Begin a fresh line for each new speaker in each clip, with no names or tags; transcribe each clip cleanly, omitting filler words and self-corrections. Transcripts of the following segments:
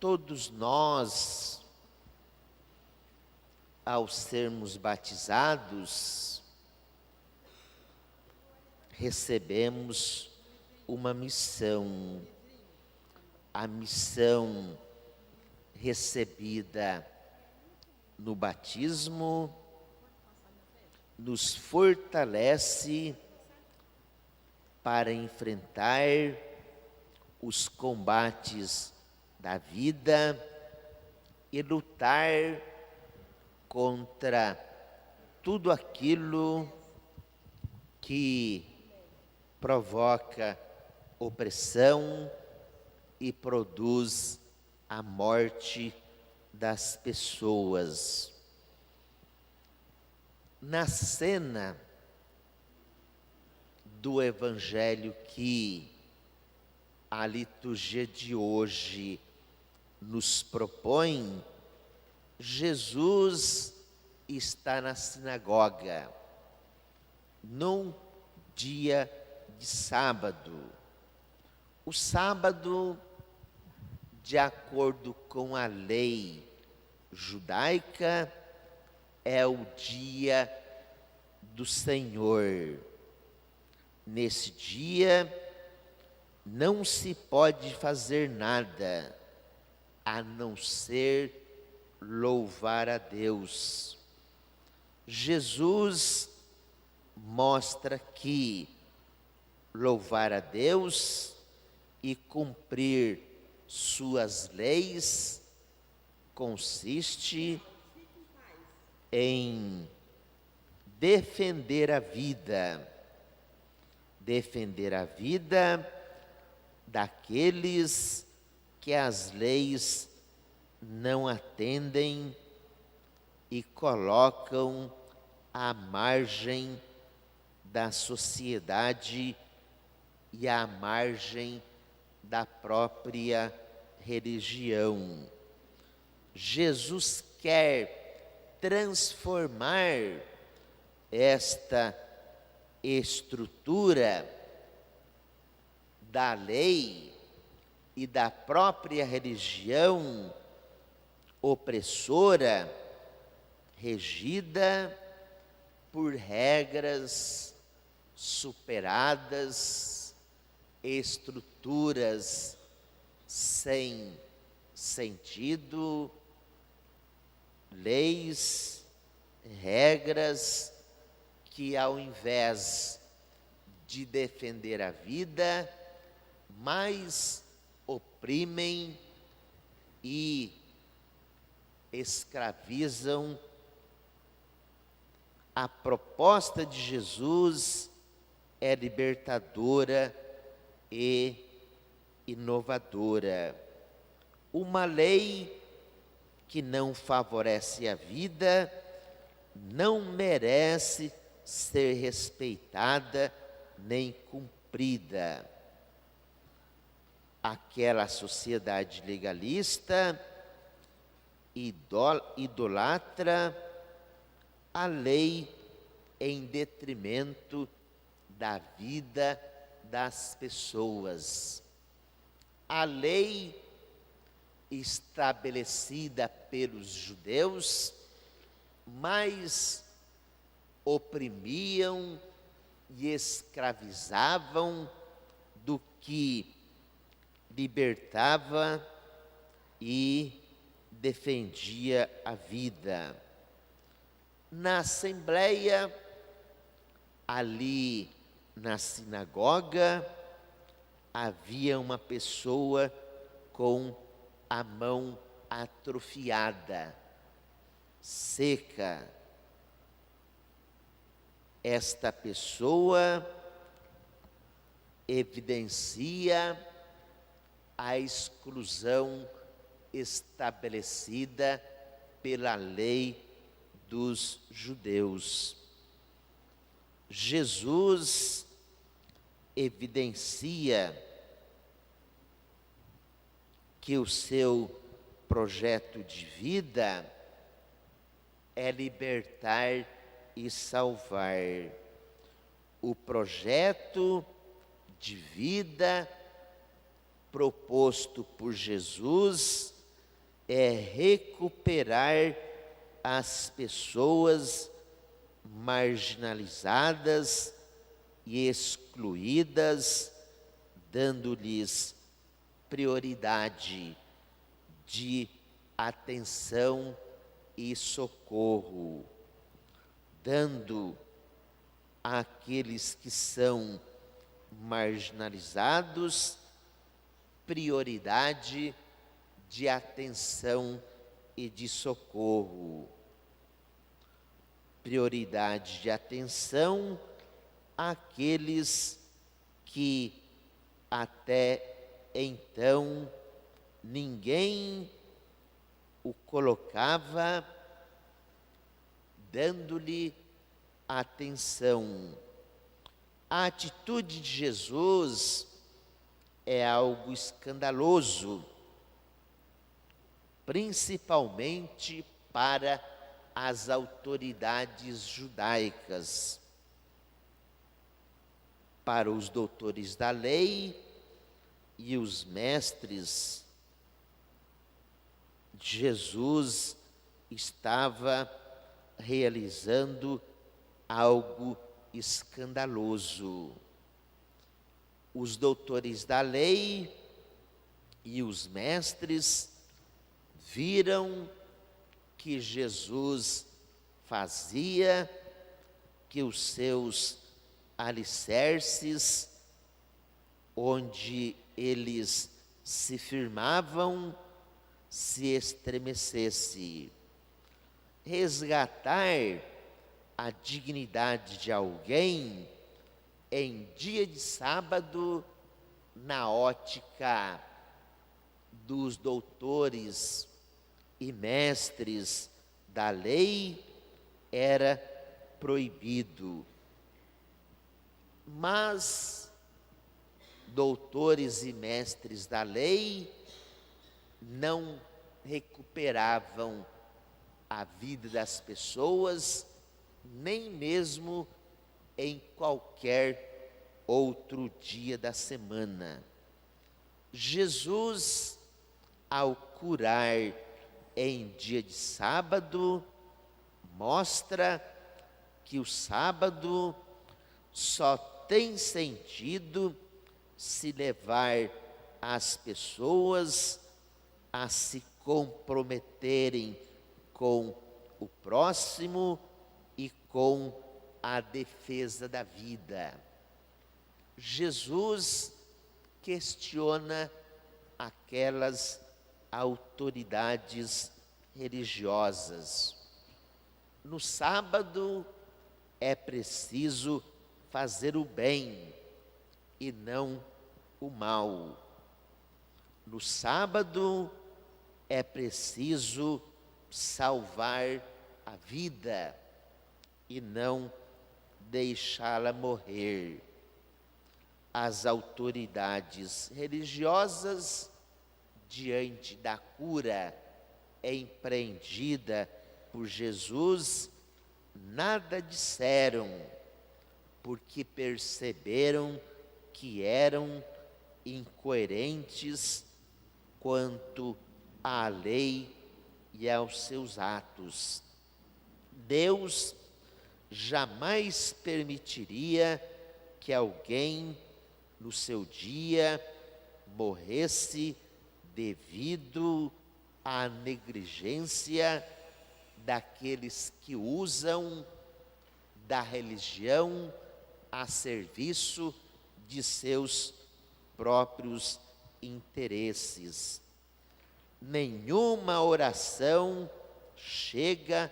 todos nós, ao sermos batizados, recebemos uma missão. A missão recebida no batismo nos fortalece para enfrentar os combates da vida e lutar contra tudo aquilo que provoca opressão e produz a morte das pessoas. Na cena do Evangelho que a liturgia de hoje nos propõe, Jesus está na sinagoga, num dia de sábado. O sábado, de acordo com a lei judaica, é o dia do Senhor. Nesse dia, não se pode fazer nada, a não ser louvar a Deus. Jesus mostra que louvar a Deus e cumprir suas leis consiste em defender a vida daqueles que as leis não atendem e colocam à margem da sociedade e à margem da própria religião. Jesus quer transformar esta estrutura da lei e da própria religião opressora, regida por regras superadas, estruturas sem sentido, leis, regras que, ao invés de defender a vida, mais oprimem e escravizam. A proposta de Jesus é libertadora e inovadora. Uma lei que não favorece a vida não merece ser respeitada nem cumprida. Aquela sociedade legalista idolatra a lei em detrimento da vida das pessoas. A lei estabelecida pelos judeus mais oprimiam e escravizavam do que libertava e defendia a vida. Na assembleia, ali na sinagoga, havia uma pessoa com a mão atrofiada, seca. Esta pessoa evidencia a exclusão estabelecida pela lei dos judeus. Jesus evidencia que o seu projeto de vida é libertar e salvar. O projeto de vida proposto por Jesus é recuperar as pessoas marginalizadas e excluídas, dando-lhes prioridade de atenção e socorro, dando àqueles que são marginalizados prioridade de atenção e de socorro. Prioridade de atenção àqueles que até então ninguém o colocava dando-lhe atenção. A atitude de Jesus é algo escandaloso, principalmente para as autoridades judaicas, para os doutores da lei e os mestres. Jesus estava realizando algo escandaloso. Os doutores da lei e os mestres viram que Jesus fazia, que os seus alicerces, onde eles se firmavam, se estremecesse. Resgatar a dignidade de alguém em dia de sábado, na ótica dos doutores e mestres da lei, era proibido. Mas doutores e mestres da lei não recuperavam a vida das pessoas, nem mesmo em qualquer outro dia da semana. Jesus, ao curar em dia de sábado, mostra que o sábado só tem sentido se levar as pessoas a se comprometerem com o próximo e com a defesa da vida. Jesus questiona aquelas autoridades religiosas. No sábado é preciso fazer o bem e não o mal. No sábado é preciso salvar a vida e não deixá-la morrer. As autoridades religiosas, diante da cura empreendida por Jesus, nada disseram, porque perceberam que eram incoerentes quanto à lei e aos seus atos. Deus jamais permitiria que alguém no seu dia morresse devido à negligência daqueles que usam da religião a serviço de seus próprios interesses. Nenhuma oração chega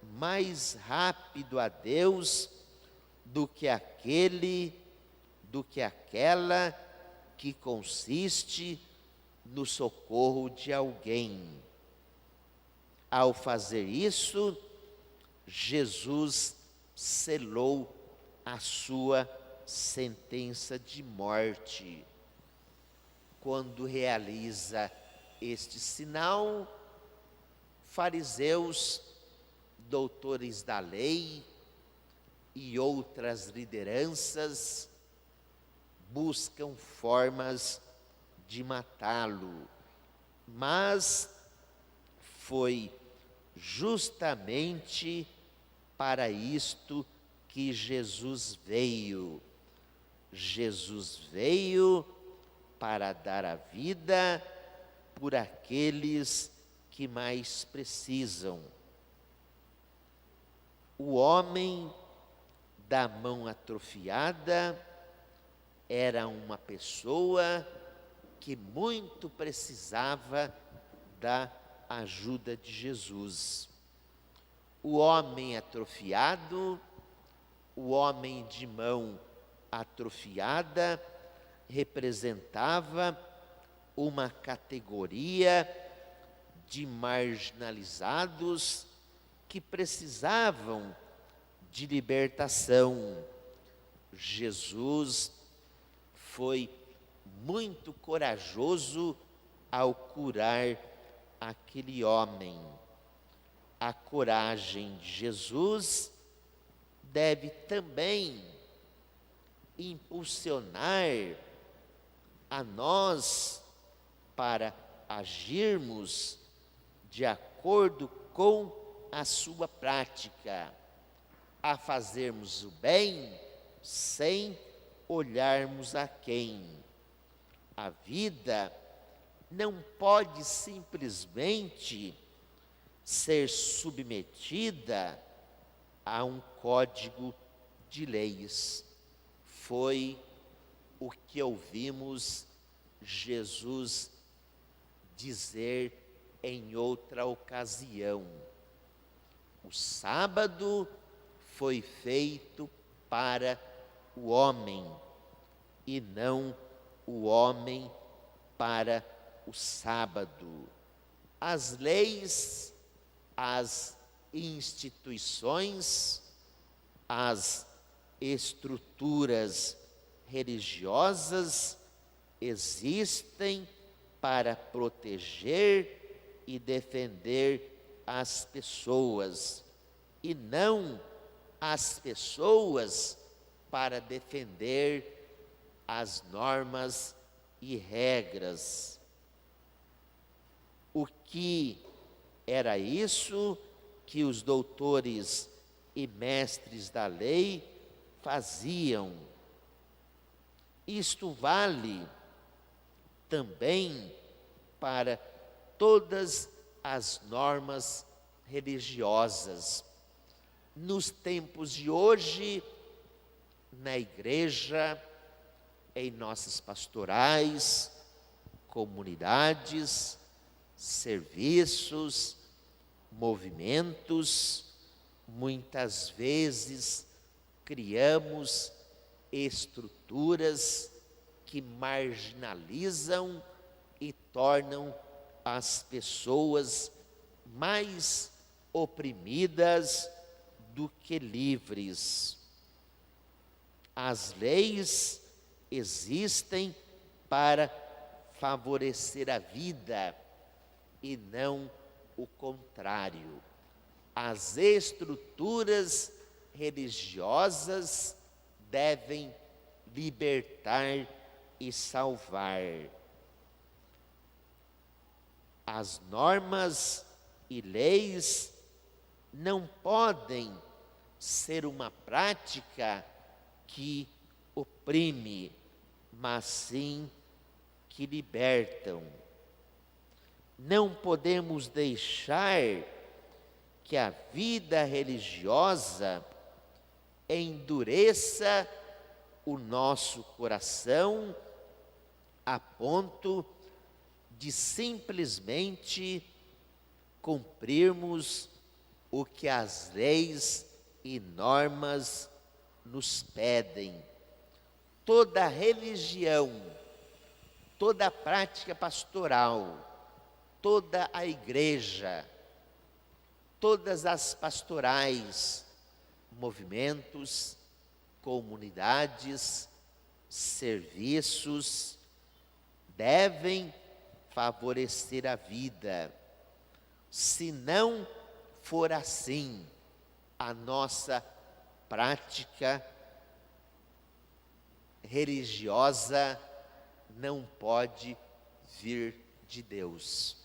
mais rápido a Deus do que aquela que consiste no socorro de alguém. Ao fazer isso, Jesus selou a sua sentença de morte. Quando realiza este sinal, fariseus, doutores da lei e outras lideranças buscam formas de matá-lo, mas foi justamente para isto que Jesus veio. Jesus veio para dar a vida por aqueles que mais precisam. O homem da mão atrofiada era uma pessoa que muito precisava da ajuda de Jesus. O homem atrofiado, o homem de mão atrofiada, representava uma categoria de marginalizados que precisavam de libertação. Jesus foi muito corajoso ao curar aquele homem. A coragem de Jesus deve também impulsionar a nós para agirmos de acordo com a sua prática, a fazermos o bem sem olharmos a quem. A vida não pode simplesmente ser submetida a um código de leis. Foi o que ouvimos Jesus dizer em outra ocasião. O sábado foi feito para o homem e não o homem para o sábado. As leis, as instituições, as estruturas religiosas existem para proteger e defender as pessoas, e não as pessoas para defender as normas e regras. O que era isso que os doutores e mestres da lei faziam? Isto vale também para todas as normas religiosas. Nos tempos de hoje, na igreja, em nossas pastorais, comunidades, serviços, movimentos, muitas vezes criamos estruturas que marginalizam e tornam as pessoas mais oprimidas do que livres. As leis existem para favorecer a vida e não o contrário. As estruturas religiosas devem libertar e salvar. As normas e leis não podem ser uma prática que oprime, mas sim que libertam. Não podemos deixar que a vida religiosa endureça o nosso coração a ponto de simplesmente cumprirmos o que as leis e normas nos pedem. Toda religião, toda prática pastoral, toda a igreja, todas as pastorais, movimentos, comunidades, serviços, devem favorecer a vida. Se não for assim, a nossa prática religiosa não pode vir de Deus.